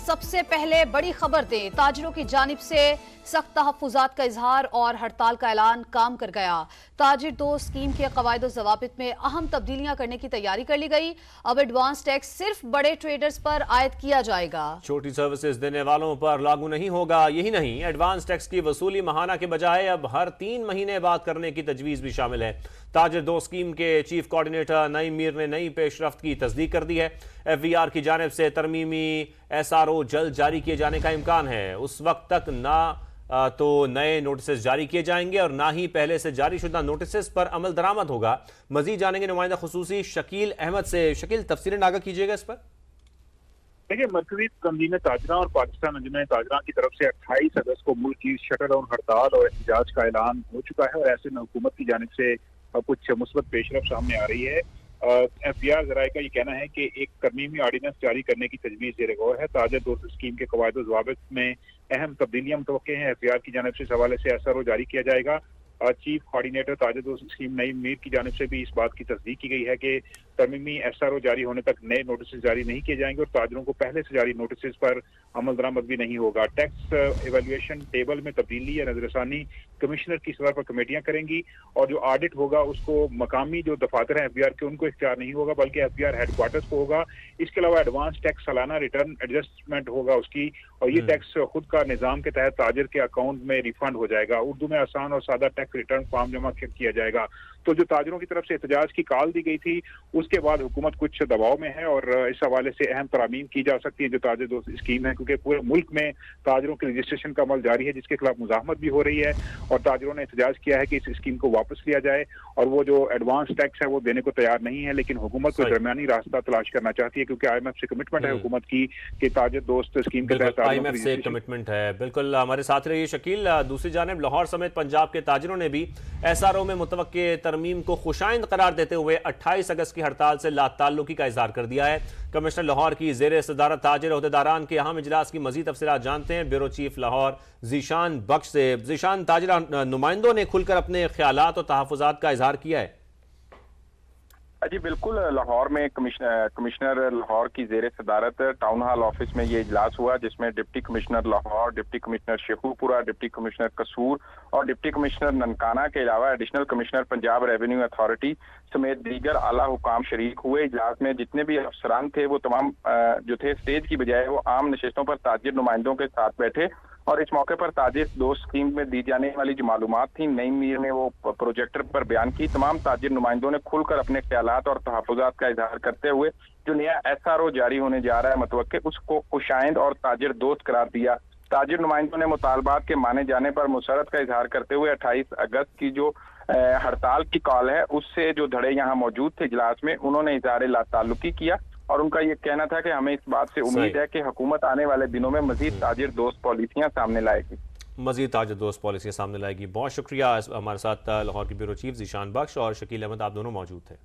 सबसे पहले बड़ी खबर दें। ताजिरों की जानिब से सख्त तहफ्फुज़ात का इजहार और हड़ताल का ऐलान काम कर गया। ताजिर दोस्त स्कीम के कवायद और ज़वाबित में अहम तब्दीलियां करने की तैयारी कर ली गई। अब एडवांस टैक्स सिर्फ बड़े ट्रेडर्स पर आयद किया जाएगा। छोटी सर्विसेज देने वालों पर लागू नहीं होगा। यही नहीं, एडवांस टैक्स की वसूली माहाना के बजाय अब हर 3 महीने बाद करने की तजवीज़ भी शामिल है। ताजिर दोस्त स्कीम के चीफ कोऑर्डिनेटर नईम मीर ने नई पेशरफ्त की तस्दीक कर दी है। FVR की जानिब से तरमीमी SRO जल्द जारी किए जाने का इम्कान है। उस वक्त तक ना तो नए नोटिस जारी किए जाएंगे और ना ही पहले से जारी शुदा नोटिस पर अमल दरामद होगा। मजीद जानेंगे नुमाइंदा खुसूसी शकील अहमद से। शकील, तफसीलें आगाह कीजिएगा इस पर। देखिए, मरकजी तंजीम ताजरा और पाकिस्तान अंजुमन ताजरा की तरफ से 28 अगस्त को मुल्क की शटर डाउन हड़ताल और एहतजाज का ऐलान हो चुका है और ऐसे में हुकूमत की जानिब से कुछ मुस्बत पेशरफ सामने आ रही है। FVR जराये का ये कहना है कि एक तरमीमी ऑर्डिनेंस जारी करने की तजवीज़ ज़ेर गौर है। ताजिर दोस्त स्कीम के कवायद और ज़वाबित में अहम तब्दीलियां मुतवक्के हैं। FVR की जानिब से इस हवाले से SRO जारी किया जाएगा। चीफ कोऑर्डिनेटर ताजिर दोस्त स्कीम नईम मीर की जानिब से भी इस बात की तस्दीक की गई है कि तरमीमी SRO जारी होने तक नए नोटिस जारी नहीं किए जाएंगे और ताजिरों को पहले से जारी नोटिस पर अमल दरामद भी नहीं होगा। टैक्स एवेल्युएशन टेबल में तब्दीली या नजरसानी कमिश्नर की सतह पर कमेटियां करेंगी और जो ऑडिट होगा उसको मकामी जो दफातर हैं FVR के उनको इख्तियार नहीं होगा बल्कि FVR हेडक्वार्टर्स को होगा। इसके अलावा एडवांस टैक्स सालाना रिटर्न एडजस्टमेंट होगा उसकी और ये टैक्स खुद का निजाम के तहत ताजिर के अकाउंट में रिफंड हो जाएगा। उर्दू में आसान और सादा टैक्स रिटर्न फॉर्म जमा किया जाएगा। तो जो ताजिरों की तरफ से एहतजाज की कॉल दी गई थी उसके बाद हुकूमत कुछ दबाव में है और इस हवाले से अहम तरामीम की जा सकती है जो ताजिर दोस्त स्कीम है, क्योंकि पूरे मुल्क में ताजिरों के रजिस्ट्रेशन का अमल जारी है जिसके खिलाफ मुजाहमत भी हो रही है और ताजिरों ने एहतजाज किया है कि इस स्कीम को वापस लिया जाए और वो जो एडवांस टैक्स है वो देने को तैयार नहीं है। लेकिन हुकूमत को दरमियानी रास्ता तलाश करना चाहती है क्योंकि IMF से कमिटमेंट है हुकूमत की कि ताजिर दोस्त स्कीम के तहत IMF से कमिटमेंट है। बिल्कुल, हमारे साथ रहिए शकील। दूसरी जानिब लाहौर समेत पंजाब के ताजिरों ने भी SRO में मुतवक्के तरमीम को खुशाइंद करार देते हुए 28 अगस्त की हड़ताल से लाताल्लुकी का इजहार कर दिया है। कमिश्नर लाहौर की ज़ेर सदारत ताजिर अहदेदारान के अहम इजलास की मजीद तफसीलात जानते हैं ब्यूरो चीफ लाहौर ज़ीशान बख्श से। ज़ीशान, ताजिर नुमाइंदों ने खुलकर अपने ख्यालात और तहफ़्फ़ुज़ात का इजहार किया है। जी बिल्कुल, लाहौर में कमिश्नर लाहौर की ज़ेर सदारत टाउन हॉल ऑफिस में ये इजलास हुआ जिसमें deputy commissioner Lahore, deputy commissioner Sheikhupura, deputy commissioner कसूर और डिप्टी कमिश्नर ननकाना के अलावा additional commissioner Punjab revenue authority समेत दीगर आला हुकाम शरीक हुए। इजलास में जितने भी अफसरान थे वो तमाम जो थे स्टेज की बजाय वो आम नशिस्तों पर ताजिर नुमाइंदों के साथ बैठे और इस मौके पर ताजिर दोस्त स्कीम में दी जाने वाली जो मालूमात थी नईम मीर ने वो प्रोजेक्टर पर बयान की। तमाम ताजिर नुमाइंदों ने खुलकर अपने ख्यालात और तहफ़्फ़ुज़ात का इजहार करते हुए जो नया SRO जारी होने जा रहा है मतवक्के उसको खुशाइंद और ताजिर दोस्त करार दिया। ताजिर नुमाइंदों ने मुतालबात के माने जाने पर मुसरत का इजहार करते हुए 28 अगस्त की जो हड़ताल की कॉल है उससे जो धड़े यहाँ मौजूद थे इजलास में उन्होंने इजहार लाताल्लुकी किया और उनका ये कहना था कि हमें इस बात से उम्मीद है कि हुकूमत आने वाले दिनों में मजीद ताजिर दोस्त पॉलिसियां सामने लाएगी। मजीद ताजिर दोस्त पॉलिसियां सामने लाएगी। बहुत शुक्रिया। हमारे साथ लाहौर के ब्यूरो चीफ ज़ीशान बख्श और शकील अहमद, आप दोनों मौजूद थे।